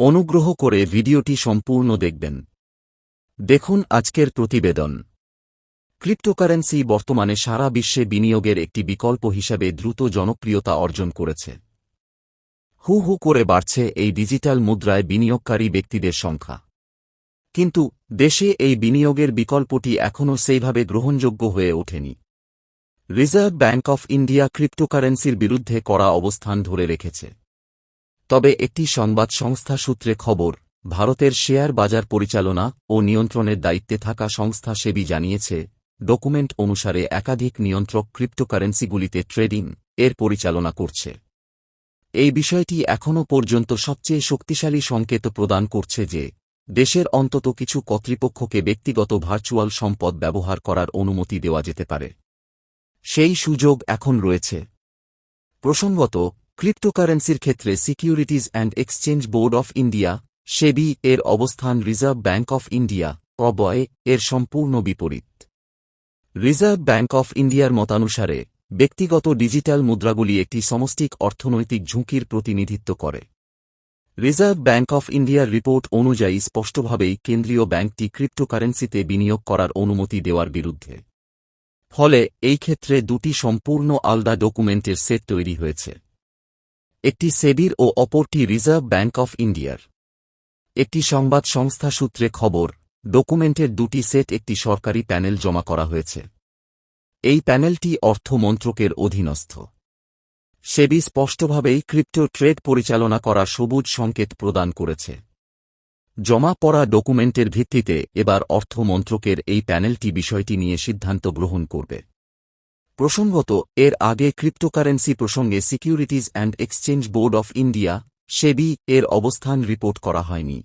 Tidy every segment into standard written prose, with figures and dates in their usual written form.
অনুগ্রহ করে ভিডিওটি সম্পূর্ণ দেখবেন। দেখুন আজকের প্রতিবেদন। ক্রিপ্টোকারেন্সি বর্তমানে সারা বিশ্বে বিনিয়োগের একটি বিকল্প হিসাবে দ্রুত জনপ্রিয়তা অর্জন করেছে। হু হু করে বাড়ছে এই ডিজিটাল মুদ্রায় বিনিয়োগকারী ব্যক্তিদের সংখ্যা। কিন্তু দেশে এই বিনিয়োগের বিকল্পটি এখনও সেইভাবে গ্রহণযোগ্য হয়ে ওঠেনি। রিজার্ভ ব্যাংক অফ ইন্ডিয়া ক্রিপ্টোকারেন্সির বিরুদ্ধে কড়া অবস্থান ধরে রেখেছে। তবে একটি সংবাদ সংস্থা সূত্রে খবর, ভারতের শেয়ার বাজার পরিচালনা ও নিয়ন্ত্রণের দায়িত্বে থাকা সংস্থা সেবি জানিয়েছে, ডকুমেন্ট অনুসারে একাধিক নিয়ন্ত্রক ক্রিপ্টোকারেন্সিগুলিতে ট্রেডিং এর পরিচালনা করছে। এই বিষয়টি এখনও পর্যন্ত সবচেয়ে শক্তিশালী সংকেত প্রদান করছে যে দেশের অন্তত কিছু কর্তৃপক্ষকে ব্যক্তিগত ভার্চুয়াল সম্পদ ব্যবহার করার অনুমতি দেওয়া যেতে পারে। সেই সুযোগ এখন রয়েছে। প্রসঙ্গত, ক্রিপ্টোকারেন্সির ক্ষেত্রে securities and exchange board of India SEBI এর অবস্থান রিজার্ভ ব্যাংক অফ ইন্ডিয়া রবয় এর সম্পূর্ণ বিপরীত। রিজার্ভ ব্যাংক অফ ইন্ডিয়ার মতানুসারে ব্যক্তিগত ডিজিটাল মুদ্রাগুলি একটি সমষ্টিক অর্থনৈতিক ঝুঁকির প্রতিনিধিত্ব করে। রিজার্ভ ব্যাংক অফ ইন্ডিয়ার রিপোর্ট অনুযায়ী স্পষ্টভাবেই কেন্দ্রীয় ব্যাংকটি ক্রিপ্টোকারেন্সিতে বিনিয়োগ করার অনুমতি দেওয়ার বিরুদ্ধে। ফলে এই ক্ষেত্রে দুটি সম্পূর্ণ আলাদা ডকুমেন্টের সেট তৈরি হয়েছে। একটি সেবির ও অপরটি রিজার্ভ ব্যাংক অফ ইন্ডিয়ার। একটি সংবাদ সংস্থা সূত্রে খবর, ডকুমেন্টের দুটি সেট একটি সরকারি প্যানেল জমা করা হয়েছে। এই প্যানেলটি অর্থ মন্ত্রকের অধীনস্থ। সেবি স্পষ্টভাবেই ক্রিপ্টো ট্রেড পরিচালনা করার সবুজ সংকেত প্রদান করেছে। জমা পড়া ডকুমেন্টের ভিত্তিতে এবার অর্থ মন্ত্রকের এই প্যানেলটি বিষয়টি নিয়ে সিদ্ধান্ত গ্রহণ করবে। প্রসঙ্গত, এর আগে ক্রিপ্টোকারেন্সি প্রসঙ্গে securities and exchange board of India SEBI এর অবস্থান রিপোর্ট করা হয়নি।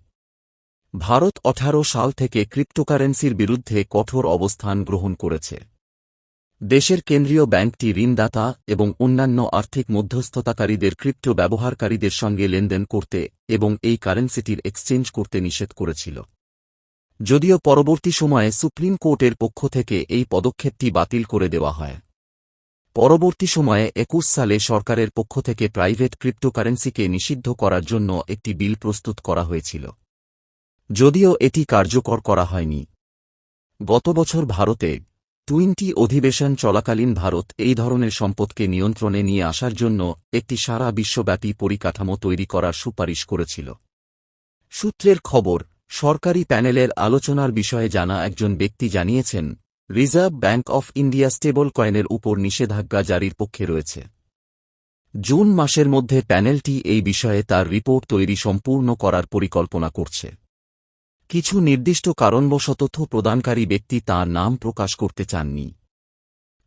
ভারত 18 সাল থেকে ক্রিপ্টোকারেন্সির বিরুদ্ধে কঠোর অবস্থান গ্রহণ করেছে। দেশের কেন্দ্রীয় ব্যাংকটি ঋণদাতা এবং অন্যান্য আর্থিক মধ্যস্থতাকারীদের ক্রিপ্টো ব্যবহারকারীদের সঙ্গে লেনদেন করতে এবং এই কারেন্সিটির এক্সচেঞ্জ করতে নিষেধ করেছিল। যদিও পরবর্তী সময়ে সুপ্রিম কোর্টের পক্ষ থেকে এই পদক্ষেপটি বাতিল করে দেওয়া হয়। পরবর্তী সময়ে 21 সালে সরকারের পক্ষ থেকে প্রাইভেট ক্রিপ্টোকারেন্সিকে নিষিদ্ধ করার জন্য একটি বিল প্রস্তুত করা হয়েছিল, যদিও এটি কার্যকর করা হয়নি। গত বছর ভারতে 20 অধিবেশন চলাকালীন ভারত এই ধরনের সম্পদকে নিয়ন্ত্রণে নিয়ে আসার জন্য একটি সারা বিশ্বব্যাপী পরিকাঠামো তৈরি করার সুপারিশ করেছিল। সূত্রের খবর, সরকারি প্যানেলের আলোচনার বিষয়ে জানা একজন ব্যক্তি জানিয়েছেন, reserve bank of India stable কয়েনের উপর নিষেধাজ্ঞা জারির পক্ষে রয়েছে। জুন মাসের মধ্যে প্যানেলটি এই বিষয়ে তার রিপোর্ট তৈরি সম্পূর্ণ করার পরিকল্পনা করছে। কিছু নির্দিষ্ট কারণবশত তথ্য প্রদানকারী ব্যক্তি তাঁর নাম প্রকাশ করতে চাননি।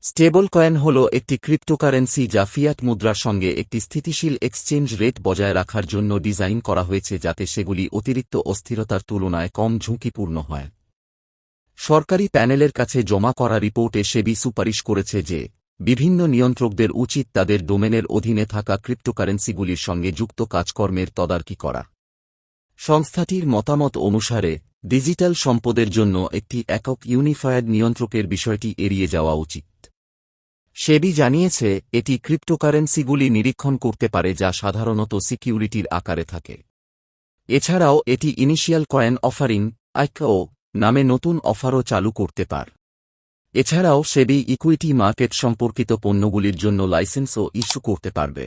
স্টেবল কয়েন হল একটি ক্রিপ্টোকারেন্সি যা ফিয়াট মুদ্রার সঙ্গে একটি স্থিতিশীল এক্সচেঞ্জ রেট বজায় রাখার জন্য ডিজাইন করা হয়েছে যাতে সেগুলি অতিরিক্ত অস্থিরতার তুলনায় কম ঝুঁকিপূর্ণ হয়। সরকারি প্যানেলের কাছে জমা করা রিপোর্টে সেবি সুপারিশ করেছে যে বিভিন্ন নিয়ন্ত্রকদের উচিত তাদের ডোমেনের অধীনে থাকা ক্রিপ্টোকারেন্সিগুলির সঙ্গে যুক্ত কাজকর্মের তদারকি করা। সংস্থাটির মতামত অনুসারে ডিজিটাল সম্পদের জন্য একটি একক ইউনিফায়েড নিয়ন্ত্রকের বিষয়টি এড়িয়ে যাওয়া উচিত। সেবি জানিয়েছে, এটি ক্রিপ্টোকারেন্সিগুলি নিরীক্ষণ করতে পারে যা সাধারণত সিকিউরিটির আকারে থাকে। এছাড়াও এটি ইনিশিয়াল কয়েন অফারিং আইকিও নামে নতুন অফারও চালু করতে পারে। এছাড়াও সেবি ইকুইটি মার্কেট সম্পর্কিত পণ্যগুলির জন্য লাইসেন্সও ইস্যু করতে পারবে।